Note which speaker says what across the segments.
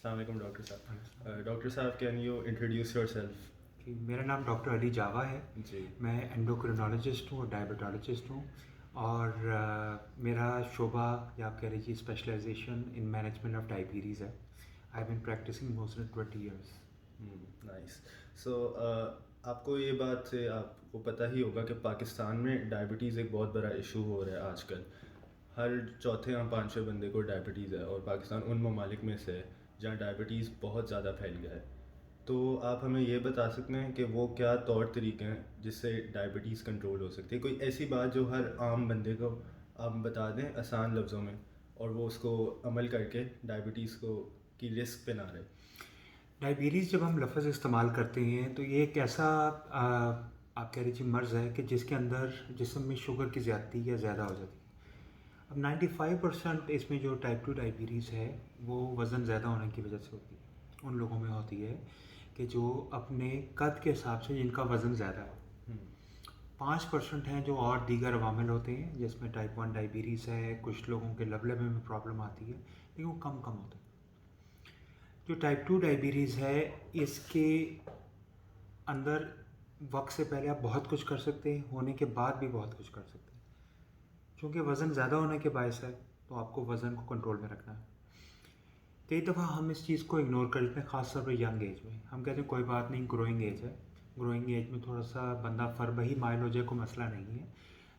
Speaker 1: السلام علیکم ڈاکٹر صاحب. ڈاکٹر صاحب, can you introduce your self?
Speaker 2: میرا نام ڈاکٹر علی جاوا ہے.
Speaker 1: جی.
Speaker 2: میں انڈوکرینالوجسٹ ہوں اور ڈائبٹالوجسٹ ہوں، اور میرا شعبہ یا آپ کہہ لیجیے specialization in management of diabetes ہے. I been practicing more than 20 years.
Speaker 1: Nice. So آپ کو یہ بات سے آپ کو پتہ ہی ہوگا کہ پاکستان میں ڈائبٹیز ایک بہت بڑا ایشو ہو رہا ہے آج کل. ہر چوتھے یا پانچویں بندے کو ڈائبٹیز ہے، اور پاکستان ان ممالک میں سے ہے جہاں ڈائبٹیز بہت زیادہ پھیل گیا ہے. تو آپ ہمیں یہ بتا سکتے ہیں کہ وہ کیا طور طریقے ہیں جس سے ڈائبٹیز کنٹرول ہو سکتی ہے؟ کوئی ایسی بات جو ہر عام بندے کو آپ بتا دیں آسان لفظوں میں، اور وہ اس کو عمل کر کے ڈائبٹیز کو کی رسک پہ نہ رہے.
Speaker 2: ڈائبٹیز جب ہم لفظ استعمال کرتے ہیں تو یہ ایک ایسا آپ کہہ لیجیے مرض ہے کہ جس کے اندر جسم میں شوگر کی زیادتی یا زیادہ ہو جاتی ہے. اب 95% اس میں جو ٹائپ 2 ڈائبٹیز ہے وہ وزن زیادہ ہونے کی وجہ سے ہوتی ہے. ان لوگوں میں ہوتی ہے کہ جو اپنے قد کے حساب سے جن کا وزن زیادہ ہے. 5% ہیں جو اور دیگر عوامل ہوتے ہیں، جس میں ٹائپ 1 ڈائبٹیز ہے، کچھ لوگوں کے لب میں پرابلم آتی ہے، لیکن وہ کم ہوتا ہے. جو ٹائپ 2 ڈائبٹیز ہے اس کے اندر وقت سے پہلے آپ بہت کچھ کر سکتے ہیں، ہونے کے بعد بھی بہت کچھ کر سکتے ہیں. چونکہ وزن زیادہ ہونے کے باعث ہے تو آپ کو وزن کو کنٹرول میں رکھنا ہے. کئی دفعہ ہم اس چیز کو اگنور کر لیتے ہیں، خاص طور پر ینگ ایج میں. ہم کہتے ہیں کوئی بات نہیں، گروئنگ ایج ہے، گروئنگ ایج میں تھوڑا سا بندہ فربہی مائل ہو جائے کوئی مسئلہ نہیں ہے.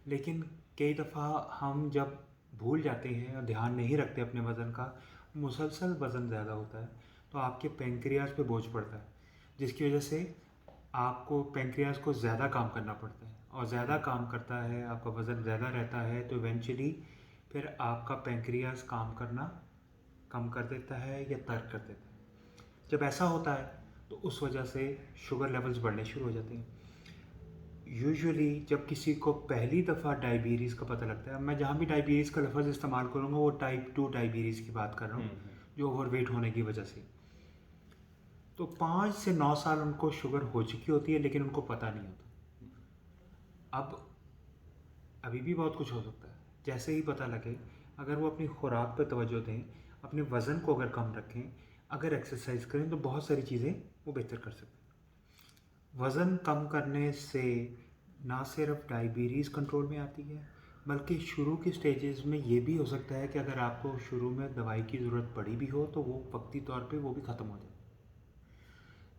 Speaker 2: لیکن کئی دفعہ ہم جب بھول جاتے ہیں اور دھیان نہیں رکھتے اپنے وزن کا، مسلسل وزن زیادہ ہوتا ہے تو آپ کے پینکریاز پہ بوجھ پڑتا ہے، جس کی وجہ سے آپ کو پینکریاز کو زیادہ کام کرنا پڑتا ہے، اور زیادہ کام کرتا ہے، آپ کا وزن زیادہ رہتا ہے تو ایونچولی پھر آپ کا پینکریاز کام کرنا کم کر دیتا ہے یا ترک کر دیتا ہے. جب ایسا ہوتا ہے تو اس وجہ سے شوگر لیولز بڑھنے شروع ہو جاتے ہیں. یوزولی جب کسی کو پہلی دفعہ ڈائبٹیز کا پتہ لگتا ہے، میں جہاں بھی ڈائبٹیز کا لفظ استعمال کروں گا وہ ٹائپ 2 ڈائبٹیز کی بات کر رہا ہوں، جو اوور ویٹ ہونے کی وجہ سے. تو 5 سے 9 سال ان کو شوگر ہو چکی ہوتی ہے لیکن ان کو پتہ نہیں ہوتا. ابھی بھی بہت کچھ ہو سکتا ہے. جیسے ہی پتہ لگے، اگر وہ اپنی خوراک پہ توجہ دیں، اپنے وزن کو اگر کم رکھیں، اگر ایکسرسائز کریں تو بہت ساری چیزیں وہ بہتر کر سکتے ہیں. وزن کم کرنے سے نہ صرف ڈائبٹیز کنٹرول میں آتی ہے، بلکہ شروع کی سٹیجز میں یہ بھی ہو سکتا ہے کہ اگر آپ کو شروع میں دوائی کی ضرورت پڑی بھی ہو تو وہ وقتی طور پہ وہ بھی ختم ہو جائے.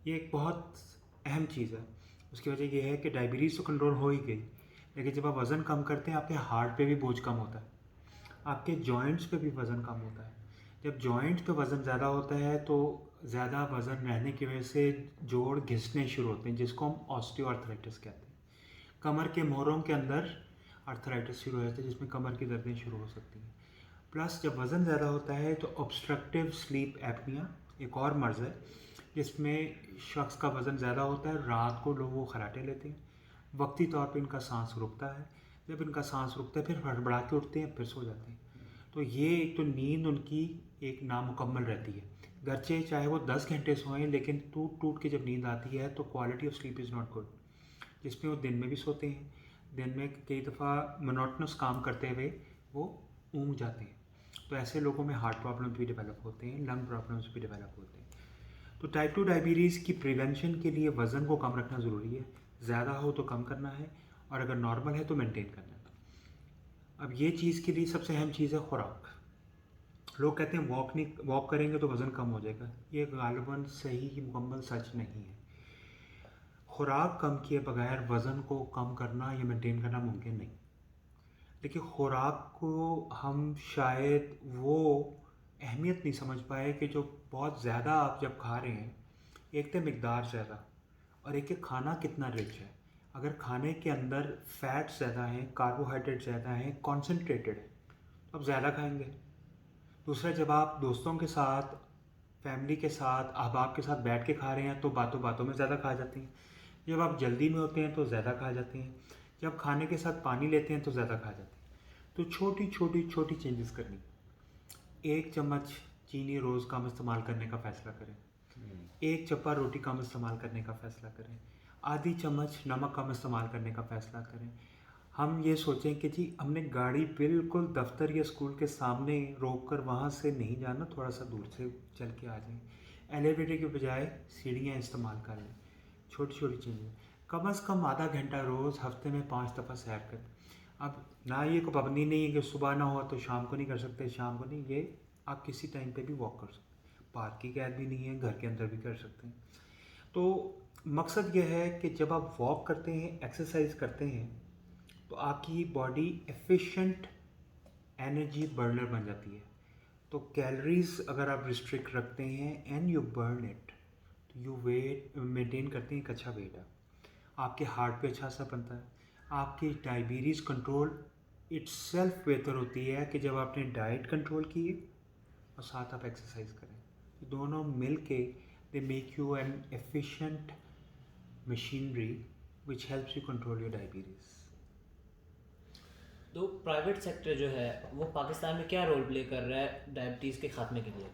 Speaker 2: یہ ایک بہت اہم چیز ہے. اس کی وجہ یہ ہے کہ ڈائبٹیز تو کنٹرول ہو ہی گئی، لیکن جب آپ وزن کم کرتے ہیں آپ کے ہارٹ پہ بھی بوجھ کم ہوتا ہے، آپ کے جوائنٹس پہ بھی وزن کم ہوتا ہے. جب جوائنٹ پہ وزن زیادہ ہوتا ہے تو زیادہ وزن رہنے کی وجہ سے جوڑ گھسنے شروع ہوتے ہیں، جس کو ہم آسٹیو آرتھرائٹس کہتے ہیں. کمر کے موڑوں کے اندر آرتھرائٹس شروع ہو جاتا ہے، جس میں کمر کی دردیں شروع ہو سکتی ہیں. پلس جب وزن زیادہ ہوتا ہے تو obstructive sleep apnea ایک اور مرض ہے جس میں شخص کا وزن زیادہ ہوتا ہے، رات کو لوگ وہ خراٹے لیتے ہیں، وقتی طور پہ ان کا سانس رکتا ہے. جب ان کا سانس رکتا ہے پھر ہڑبڑا کے اٹھتے ہیں، پھر سو جاتے ہیں. تو یہ ایک تو نیند ان کی ایک نامکمل رہتی ہے. گرچہ چاہے وہ 10 گھنٹے سوئیں لیکن ٹوٹ کے جب نیند آتی ہے تو quality of sleep is not good, جس میں وہ دن میں بھی سوتے ہیں. دن میں کئی دفعہ منوٹنس کام کرتے ہوئے وہ اونگ جاتے ہیں. تو ایسے لوگوں میں ہارٹ پرابلمس بھی ڈیولپ ہوتے ہیں، لنگ پرابلمس بھی ڈیولپ ہوتے ہیں. تو ٹائپ 2 ڈائبٹیز کی پریونشن کے لیے وزن کو کم رکھنا ضروری ہے. زیادہ ہو تو کم کرنا ہے، اور اگر نارمل ہے تو مینٹین کرنا ہے. اب یہ چیز کے لیے سب سے اہم چیز ہے خوراک. لوگ کہتے ہیں واک کریں گے تو وزن کم ہو جائے گا. یہ غالباً صحیح مکمل سچ نہیں ہے. خوراک کم کیے بغیر وزن کو کم کرنا یا مینٹین کرنا ممکن نہیں. لیکن خوراک کو ہم شاید وہ اہمیت نہیں سمجھ پائے کہ جو بہت زیادہ آپ جب کھا رہے ہیں، ایک تو مقدار زیادہ، اور ایک کہ کھانا کتنا رچ ہے. اگر کھانے کے اندر فیٹ زیادہ ہیں، کاربوہائیڈریٹ زیادہ ہیں، کانسنٹریٹڈ ہے تو آپ زیادہ کھائیں گے. دوسرا، جب آپ دوستوں کے ساتھ، فیملی کے ساتھ، احباب کے ساتھ بیٹھ کے کھا رہے ہیں تو باتوں میں زیادہ کھا جاتے ہیں. جب آپ جلدی میں ہوتے ہیں تو زیادہ کھا جاتے ہیں. جب کھانے کے ساتھ پانی لیتے ہیں تو زیادہ کھا جاتے ہیں. تو چھوٹی چینجز کرنی. 1 چمچ چینی روز کم استعمال کرنے کا فیصلہ کریں. 1 چپا روٹی کم استعمال کرنے کا فیصلہ کریں. آدھی چمچ نمک کم استعمال کرنے کا فیصلہ کریں. ہم یہ سوچیں کہ جی ہم نے گاڑی بالکل دفتر یا اسکول کے سامنے روک کر وہاں سے نہیں جانا، تھوڑا سا دور سے چل کے آ جائیں، ایلیویٹر کے بجائے سیڑھیاں استعمال کر لیں، چھوٹی چھوٹی چیزیں، کم از کم آدھا گھنٹہ روز، ہفتے میں 5 دفعہ سیر کریں۔ اب نہ یہ کوئی پابندی نہیں ہے کہ صبح نہ ہوا تو شام کو نہیں کر سکتے، شام کو نہیں، یہ آپ کسی ٹائم پہ بھی واک کر سکتے ہیں، پارک کی قید بھی نہیں ہے، گھر کے اندر بھی کر سکتے ہیں۔ تو مقصد یہ ہے کہ جب آپ واک کرتے ہیں، ایکسرسائز کرتے ہیں، تو آپ کی باڈی ایفیشینٹ انرجی برنر بن جاتی ہے۔ تو کیلریز اگر آپ ریسٹرکٹ رکھتے ہیں اینڈ یو برن اٹ، تو یو ویٹ مینٹین کرتے ہیں ایک اچھا ویٹ آپ کے ہارٹ پہ اچھا اثر بنتا ہے، آپ کی ڈائبٹیز کنٹرول اٹ سیلف بہتر ہوتی ہے کہ جب آپ نے ڈائٹ کنٹرول کی اور ساتھ آپ ایکسرسائز کریں، یہ دونوں مل کے they make you an efficient machinery which helps you control your diabetes.
Speaker 3: تو پرائیویٹ سیکٹر جو ہے وہ پاکستان میں کیا رول پلے کر رہا ہے ڈائبٹیز کے خاتمے کے لیے؟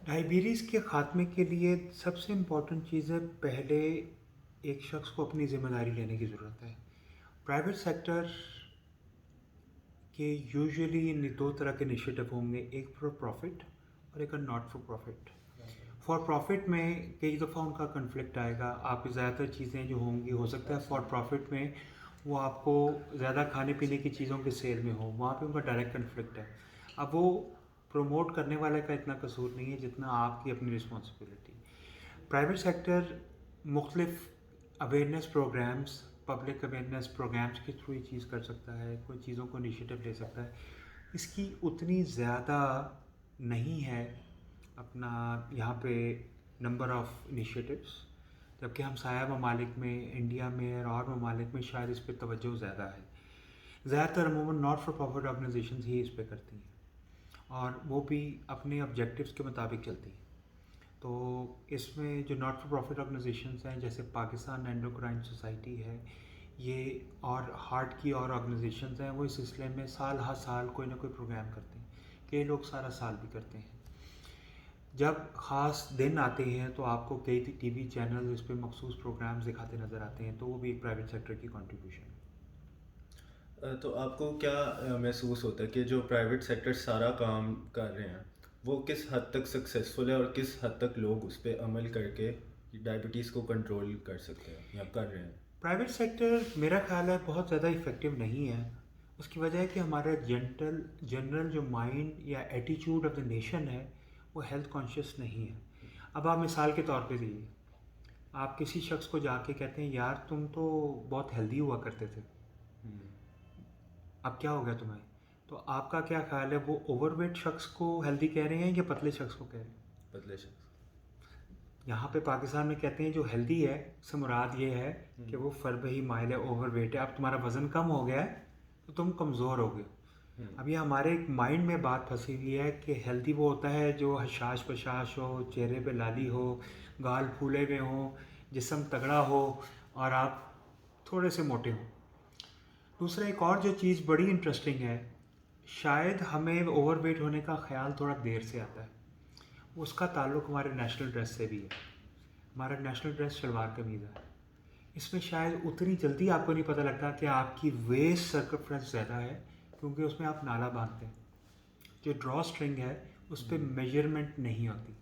Speaker 2: ڈائبٹیز کے خاتمے کے لیے سب سے امپورٹنٹ چیز ہے، پہلے ایک شخص کو اپنی ذمہ داری لینے کی ضرورت ہے۔ پرائیویٹ سیکٹر کے یوزلی 2 طرح کے انیشیٹو ہوں گے، ایک فار پروفٹ اور ایک not for profit. For profit میں کئی دفعہ ان کا کنفلکٹ آئے گا، آپ کی زیادہ تر چیزیں جو ہوں گی، ہو سکتا ہے فار پروفٹ میں وہ آپ کو زیادہ کھانے پینے کی چیزوں کے سیل میں ہو، وہاں پہ ان کا ڈائریکٹ کنفلکٹ ہے۔ اب وہ پروموٹ کرنے والے کا اتنا قصور نہیں ہے جتنا آپ کی اپنی رسپانسبلٹی۔ پرائیویٹ سیکٹر مختلف awareness programs, public awareness programs کے تھرو یہ چیز کر سکتا ہے، کوئی چیزوں کو انیشیٹو لے سکتا ہے۔ اس کی اتنی زیادہ نہیں ہے اپنا یہاں پہ نمبر آف انیشیٹوز، جبکہ ہم سایہ ممالک میں، انڈیا میں اور ممالک میں شاید اس پہ توجہ زیادہ ہے۔ زیادہ تر عموماً ناٹ فار پروفٹ آرگنائزیشنز ہی اس پہ کرتی ہیں، اور وہ بھی اپنے آبجیکٹیوز کے مطابق چلتی ہیں۔ تو اس میں جو ناٹ فار پروفٹ آرگنائزیشنز ہیں، جیسے پاکستان اینڈوکرائن سوسائٹی ہے، یہ اور ہارٹ کی اور آرگنائزیشنز ہیں، وہ اس سلسلے میں سال ہر سال کوئی نہ کوئی پروگرام کرتے ہیں، کئی لوگ سارا سال بھی کرتے ہیں۔ جب خاص دن آتے ہیں تو آپ کو کئی ٹی وی چینل اس پہ مخصوص پروگرامز دکھاتے نظر آتے ہیں، تو وہ بھی ایک پرائیویٹ سیکٹر کی کنٹریبیوشن ہے۔
Speaker 1: تو آپ کو کیا محسوس ہوتا ہے کہ جو پرائیویٹ سیکٹر سارا کام کر رہے ہیں وہ کس حد تک سکسیزفل ہے، اور کس حد تک لوگ اس پہ عمل کر کے ڈائبٹیز کو کنٹرول کر سکتے ہیں یا کر رہے ہیں؟
Speaker 2: پرائیویٹ سیکٹر میرا خیال ہے بہت زیادہ افیکٹو نہیں ہے۔ اس کی وجہ ہے کہ ہمارا جنرل جو مائنڈ یا ایٹیچیوڈ آف دا نیشن ہے وہ ہیلتھ کانشیس نہیں ہے۔ اب آپ مثال کے طور پہ دیجیے، آپ کسی شخص کو جا کے کہتے ہیں یار تم تو بہت ہیلدی ہوا کرتے تھے، اب کیا ہو گیا تمہیں؟ تو آپ کا کیا خیال ہے، وہ اوور ویٹ شخص کو ہیلدی کہہ رہے ہیں یا پتلے شخص کو کہہ رہے ہیں؟
Speaker 1: بدلے شخص۔
Speaker 2: یہاں پہ پاکستان میں کہتے ہیں جو ہیلدی ہے سے مراد یہ ہے کہ وہ فربہ ہی مائل ہے، اوور ویٹ ہے، اب تمہارا وزن کم ہو گیا ہے تو تم کمزور ہو گئے۔ اب یہ ہمارے ایک مائنڈ میں بات پھنسی ہوئی ہے کہ ہیلدی وہ ہوتا ہے جو حشاش پشاش ہو، چہرے پہ لالی ہو، گال پھولے ہوئے ہوں، جسم تگڑا ہو اور آپ تھوڑے سے موٹے ہوں۔ دوسرا ایک اور جو چیز بڑی انٹرسٹنگ ہے، شاید ہمیں اوور ویٹ ہونے کا خیال تھوڑا دیر سے آتا ہے، اس کا تعلق ہمارے نیشنل ڈریس سے بھی ہے۔ ہمارا نیشنل ڈریس شلوار قمیض ہے، اس میں شاید اتنی جلدی آپ کو نہیں پتہ لگتا کہ آپ کی ویسٹ سرکمفرنس زیادہ ہے، کیونکہ اس میں آپ نالا باندھتے ہیں، جو ڈرا اسٹرنگ ہے اس پہ میجرمنٹ نہیں ہوتی،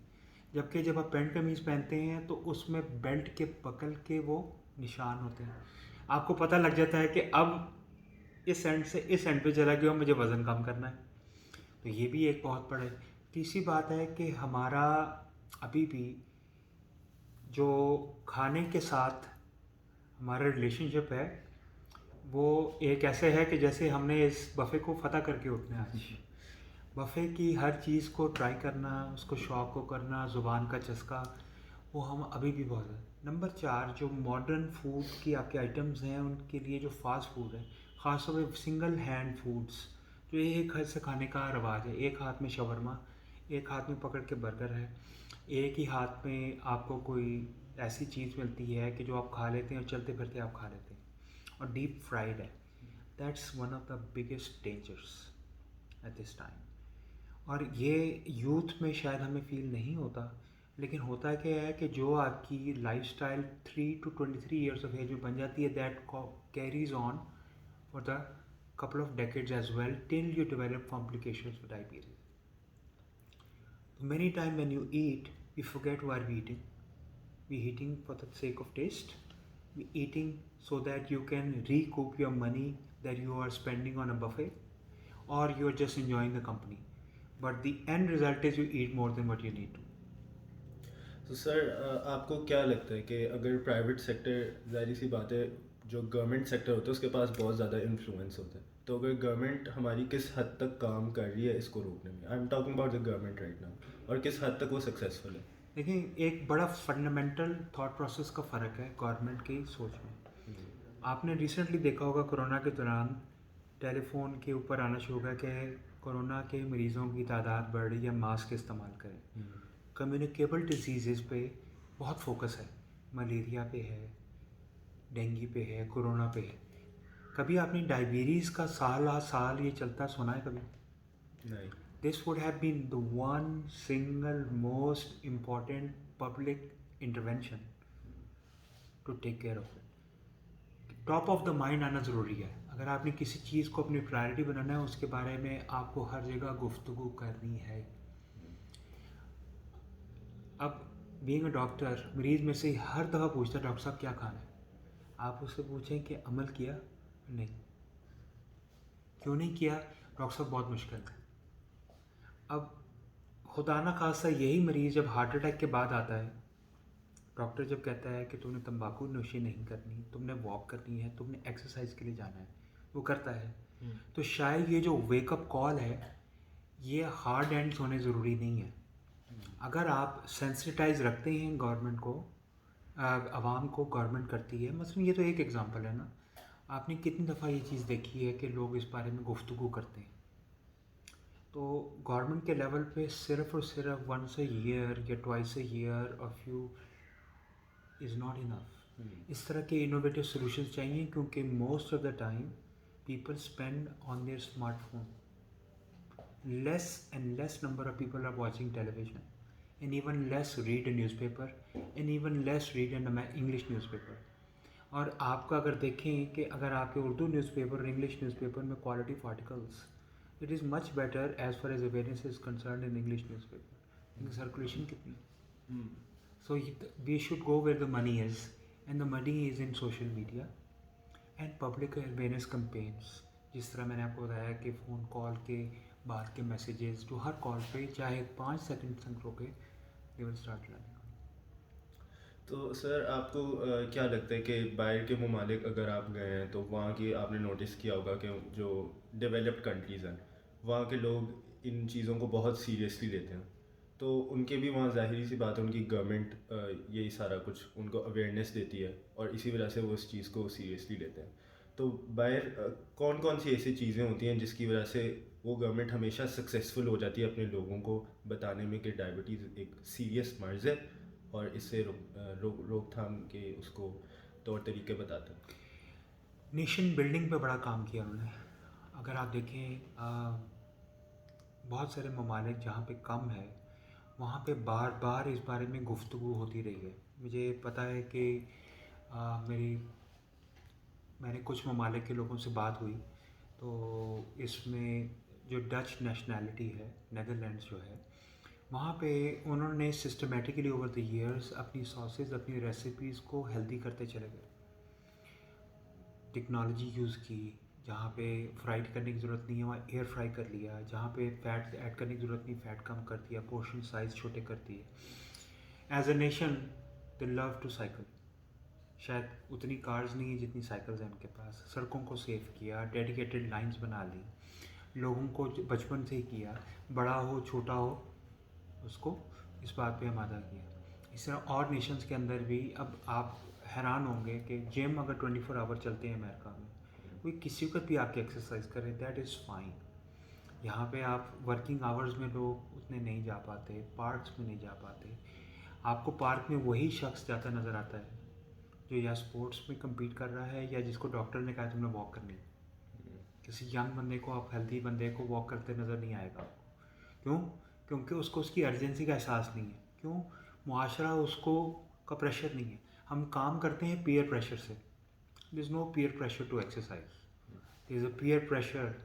Speaker 2: جبکہ جب آپ پینٹ قمیض پہنتے ہیں تو اس میں بیلٹ کے بکل کے وہ نشان ہوتے ہیں، آپ کو پتہ لگ جاتا ہے کہ اب اس اینڈ سے اس اینڈ پہ چلا گیا، مجھے وزن کم کرنا ہے۔ تو یہ بھی ایک بہت بڑا ہے۔ تیسری بات ہے کہ ہمارا ابھی بھی جو کھانے کے ساتھ ہمارا ریلیشن شپ ہے وہ ایک ایسے ہے کہ جیسے ہم نے اس بفے کو فتح کر کے اٹھنا ہے۔ آج بفے کی ہر چیز کو ٹرائی کرنا، اس کو شوق کو کرنا، زبان کا چسکا، وہ ہم ابھی بھی بہت ہے۔ نمبر 4 جو ماڈرن فوڈ کی آپ کے آئٹمز ہیں ان کے لیے جو فاسٹ فوڈ ہے، خاص طور پہ سنگل ہینڈ فوڈز، جو ایک ہاتھ سے کھانے کا رواج ہے، ایک ہاتھ میں شاورما، ایک ہاتھ میں پکڑ کے برگر ہے، ایک ہی ہاتھ میں آپ کو کوئی ایسی چیز ملتی ہے کہ جو آپ کھا لیتے ہیں اور چلتے پھرتے آپ کھا لیتے ہیں، اور ڈیپ فرائیڈ ہے۔ That's one of the biggest dangerous at this time. اور یہ یوتھ میں شاید ہمیں فیل نہیں ہوتا، لیکن ہوتا کیا ہے کہ جو آپ کی life style 3 to 23 years of age میں بن جاتی ہے، that carries on for the couple of decades as well till you develop complications with diabetes. Many times when you eat, we forget why we're eating. We're eating for the sake of taste. We're eating so that you can recoup your money that you are spending on a buffet, or you're just enjoying the company. But the end result is you eat more than what you need to.
Speaker 1: تو سر آپ کو کیا لگتا ہے کہ اگر private sector, ظاہری سی بات ہے جو گورنمنٹ سیکٹر ہوتا ہے اس کے پاس بہت زیادہ انفلوئنس ہوتا ہے، تو اگر گورنمنٹ ہماری کس حد تک کام کر رہی ہے اس کو روکنے میں، I am talking about the government right now, اور کس حد تک وہ سکسیزفل ہے؟
Speaker 2: دیکھیں، ایک بڑا فنڈامنٹل تھاٹ پروسیس کا فرق ہے گورنمنٹ کی سوچ میں. آپ نے ریسنٹلی دیکھا ہوگا کرونا کے دوران ٹیلی فون کے اوپر آنا شروع ہو گیا کہ کرونا کے مریضوں کی تعداد بڑھ رہی ہے، ماسک استعمال کریں. کمیونیکیبل ڈیزیزز پہ بہت فوکس ہے، ملیریا پہ ہے، ڈینگی پہ ہے، کرونا پہ ہے. کبھی آپ نے ڈائبٹیز کا سال یہ چلتا سنا ہے کبھی؟
Speaker 1: نہیں.
Speaker 2: This would have been the one single most important public intervention to take care of it. Top of the mind آنا ضروری ہے. اگر آپ نے کسی چیز کو اپنی پرائرٹی بنانا ہے، اس کے بارے میں آپ کو ہر جگہ گفتگو کرنی ہے. اب بینگ اے ڈاکٹر، مریض میں سے ہر دفعہ پوچھتا ہے ڈاکٹر صاحب کیا کھانا ہے. آپ اس سے پوچھیں کہ عمل کیا؟ نہیں. کیوں نہیں کیا؟ ڈاکٹر صاحب بہت مشکل ہے. اب خدا نہ خاصہ یہی مریض جب ہارٹ اٹیک کے بعد آتا ہے، ڈاکٹر جب کہتا ہے کہ تم نے تمباکو نوشی نہیں کرنی، تم نے واک کرنی ہے، تم نے ایکسرسائز کے لیے جانا ہے، وہ کرتا ہے. تو شاید یہ جو ویک اپ کال ہے، یہ ہارڈ اینڈس ہونے ضروری نہیں ہے. اگر آپ سینسٹائز رکھتے ہیں گورنمنٹ کو، عوام کو گورنمنٹ کرتی ہے. مثلاً یہ تو ایک ایگزامپل ہے نا. آپ نے کتنی دفعہ یہ چیز دیکھی ہے کہ لوگ اس بارے میں گفتگو کرتے ہیں. تو گورنمنٹ کے لیول پہ صرف اور صرف ونس اے ایئر یا ٹوائس اے ایئر اور فیو از ناٹ انف. اس طرح کے انوویٹیو سولوشنس چاہیے، کیونکہ most of the time people spend on their smart phone. Less and less number of people are watching television, and even less read a newspaper, and even less read an English newspaper. اور آپ کا اگر دیکھیں کہ اگر آپ کے Urdu newspaper اور انگلش نیوز پیپر میں quality of articles, it is much better as far as awareness is concerned in English newspaper. Circulation kitni. So we should go where the money is, and the money is in social media and public awareness campaigns. جس طرح میں نے آپ کو بتایا کہ phone call کے بعد کے میسیجز جو ہر کال پہ چاہے 5 سیکنڈ تک روکے، they will start learning.
Speaker 1: تو سر آپ کو کیا لگتا ہے کہ باہر کے ممالک اگر آپ گئے ہیں تو وہاں کی آپ نے نوٹس کیا ہوگا کہ جو ڈیولپڈ کنٹریز ہیں وہاں کے لوگ ان چیزوں کو بہت سیریسلی لیتے ہیں. تو ان کے بھی وہاں ظاہری سی بات ہے، ان کی گورنمنٹ یہی سارا کچھ ان کو اویئرنیس دیتی ہے اور اسی وجہ سے وہ اس چیز کو سیریسلی لیتے ہیں. تو باہر کون کون سی ایسی چیزیں ہوتی ہیں جس کی وجہ سے وہ گورنمنٹ ہمیشہ سکسیزفل ہو جاتی ہے اپنے لوگوں کو بتانے میں کہ ڈائبٹیز ایک سیریس مرض ہے اور اس سے روک تھام کے اس کو طور طریقے بتاتے ہیں؟
Speaker 2: نیشن بلڈنگ پہ بڑا کام کیا انہوں نے. اگر آپ دیکھیں بہت سارے ممالک جہاں پہ کم ہے وہاں پہ بار بار اس بارے میں گفتگو ہوتی رہی ہے. مجھے پتہ ہے کہ میں نے کچھ ممالک کے لوگوں سے بات ہوئی، تو اس میں جو ڈچ نیشنلٹی ہے، نیدرلینڈس جو ہے، وہاں پہ انہوں نے سسٹمیٹکلی اوور دی ایئرس اپنی ساسز، اپنی ریسیپیز کو ہیلدی کرتے چلے گئے. ٹیکنالوجی یوز کی، جہاں پہ فرائڈ کرنے کی ضرورت نہیں ہے وہاں ایئر فرائی کر لیا، جہاں پہ فیٹ ایڈ کرنے کی ضرورت نہیں فیٹ کم کر دیا، پورشن سائز چھوٹے کر دیے. As a nation they love to cycle. شاید اتنی کارز نہیں ہیں جتنی سائیکلز ہیں ان کے پاس. سڑکوں کو سیف کیا، ڈیڈیکیٹڈ لائنز بنا لی، لوگوں کو بچپن سے ہی کیا، بڑا ہو چھوٹا ہو اس کو اس بات پہ آمادہ کیا. اس طرح اور نیشنز کے اندر بھی. اب آپ حیران ہوں گے کہ جم اگر 24 آور چلتے ہیں امریکہ میں، کوئی کسی وقت بھی آپ کی ایکسرسائز کرے، دیٹ از فائن. یہاں پہ آپ ورکنگ آورز میں لوگ اتنے نہیں جا پاتے، پارکس میں نہیں جا پاتے. آپ کو پارک میں وہی شخص جاتا نظر آتا ہے جو یا اسپورٹس میں کمپیٹ کر رہا ہے یا جس کو ڈاکٹر نے کہا تم نے واک کرنی ہے. کسی ینگ بندے کو، آپ ہیلدی بندے کو واک کرتے نظر نہیں آئے گا. کیوں؟ کیونکہ اس کو اس کی ارجنسی کا احساس نہیں ہے. کیوں؟ معاشرہ اس کو کا پریشر نہیں ہے. ہم کام کرتے ہیں پیئر پریشر سے. There is no peer pressure to exercise. There's a peer pressure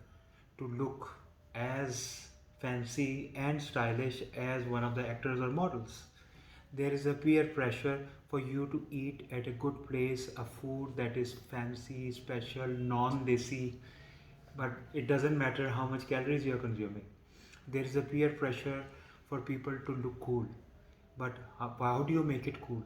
Speaker 2: to look as fancy and stylish as one of the actors or models. There is a peer pressure for you to eat at a good place, a food that is fancy, special, non-desi, but it doesn't matter how much calories you are consuming. There is a peer pressure for people to look cool, but how do you make it cool?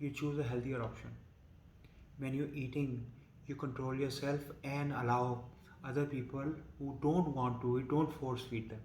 Speaker 2: you choose a healthier option. When you're eating, you control yourself and allow other people who don't want to eat, don't force feed them.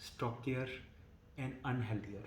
Speaker 2: stockier and unhealthier.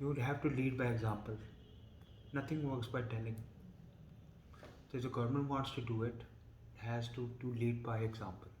Speaker 2: You would have to lead by example. Nothing works by telling. So if the government wants to do it, it has to lead by example.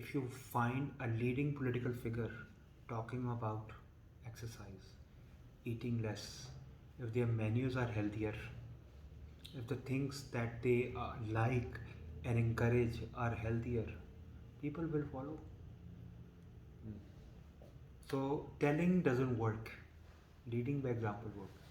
Speaker 2: if you find a leading political figure talking about exercise, eating less, if their menus are healthier, if the things that they like and encourage are healthier, people will follow. So telling doesn't work, leading by example works.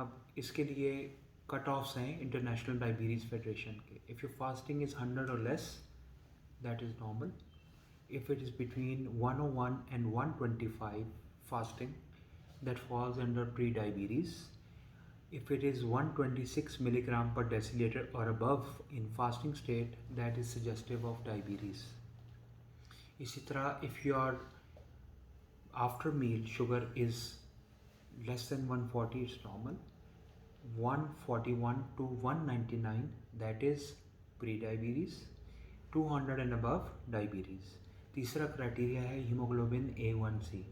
Speaker 2: اب اس کے لیے کٹ office ہیں international diabetes federation کے. If your fasting is 100 اور لیس that is normal. If it is between 101 and 125 fasting, that falls under pre-diabetes. If it is 126 milligram per deciliter or above in fasting state, that is suggestive of diabetes. اسی طرح if your after meal sugar is less than 140, it's normal. 141 to 199, that is pre-diabetes. 200 and above, diabetes. تیسرا criteria ہے haemoglobin A1C.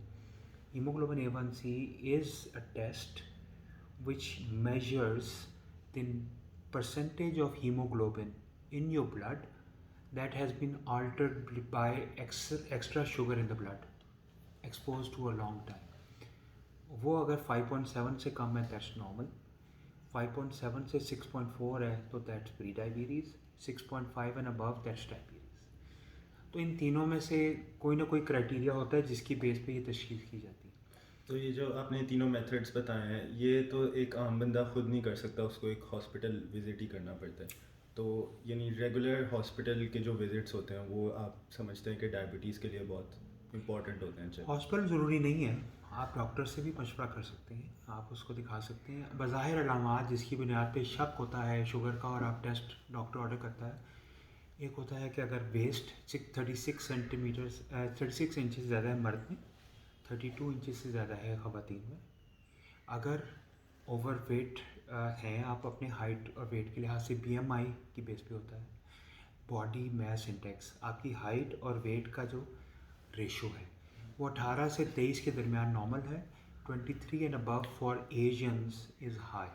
Speaker 2: Hemoglobin A1C is a test which measures the percentage of hemoglobin in your blood that has been altered by extra sugar in the blood exposed to a long time. وہ اگر 5.7 سے کم ہے that's normal. 5.7 سے 6.4 ہے تو that's pre-diabetes. 6.5 and above that's diabetes. تو ان تینوں میں سے کوئی نہ کوئی کرائٹیریا ہوتا ہے جس کی بیس پہ یہ تشخیص کی جاتی ہے.
Speaker 1: تو یہ جو آپ نے تینوں میتھڈس بتائے ہیں یہ تو ایک عام بندہ خود نہیں کر سکتا, اس کو ایک ہاسپٹل وزٹ ہی کرنا پڑتا ہے. تو یعنی ریگولر ہاسپٹل کے جو وزٹس ہوتے ہیں وہ آپ سمجھتے ہیں کہ ڈائبٹیز کے لیے بہت امپورٹنٹ ہوتے ہیں؟
Speaker 2: ہاسپٹل ضروری نہیں ہے, آپ ڈاکٹر سے بھی مشورہ کر سکتے ہیں, آپ اس کو دکھا سکتے ہیں. بظاہر علامات جس کی بنیاد پہ شک ہوتا ہے شوگر کا اور آپ ٹیسٹ ڈاکٹر آرڈر کرتا ہے, ایک ہوتا ہے کہ اگر ویسٹ 36 سینٹی میٹرز 36 انچز زیادہ ہے مرد میں, 32 انچز سے زیادہ ہے خواتین میں. اگر اوور ویٹ ہیں آپ اپنے ہائٹ اور ویٹ کے لحاظ سے BMI کی بیس پہ ہوتا ہے. باڈی میس انڈیکس آپ کی ہائٹ اور ویٹ کا جو ریشو ہے وہ 18 سے 23 کے درمیان نارمل ہے. 23 and above for Asians is high.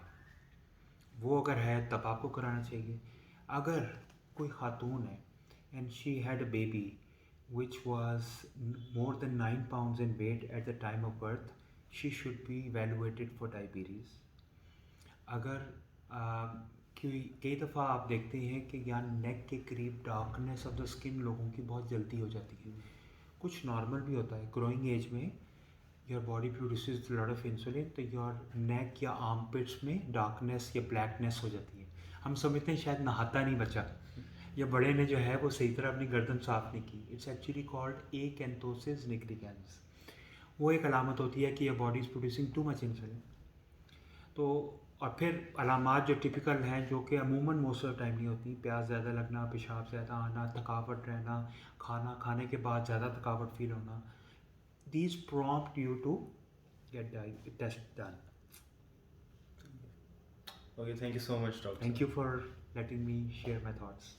Speaker 2: وہ اگر ہے تب آپ کو کرانا چاہیے. اگر کوئی خاتون ہے and she had a baby which was more than 9 pounds in weight at the time of birth, she should be evaluated for diabetes. اگر کئی دفعہ آپ دیکھتے ہیں کہ یہاں نیک کے قریب ڈارکنیس آف دا اسکن لوگوں کی بہت جلدی ہو جاتی ہے. کچھ نارمل بھی ہوتا ہے. گروئنگ ایج میں your body produces lot of insulin, تو یور نیک یا آرم پٹس میں ڈارکنیس یا بلیکنیس ہو جاتی ہے. ہم سمجھتے ہیں شاید نہاتا نہیں بچہ, یا بڑے نے جو ہے وہ صحیح طرح اپنی گردن صاف نہیں کی. It's actually called acanthosis nigricans. وہ ایک علامت ہوتی ہے کہ your body is producing too much insulin. تو اور پھر علامات جو ٹپیکل ہیں جو کہ عموماً موسٹ آف ٹائم نہیں ہوتی, پیاس زیادہ لگنا, پیشاب زیادہ آنا, تھکاوٹ رہنا, کھانا کھانے کے بعد زیادہ تھکاوٹ فیل ہونا. These prompt you to get test done.
Speaker 1: Okay, thank you so much doctor.
Speaker 2: Thank you for letting me share my thoughts.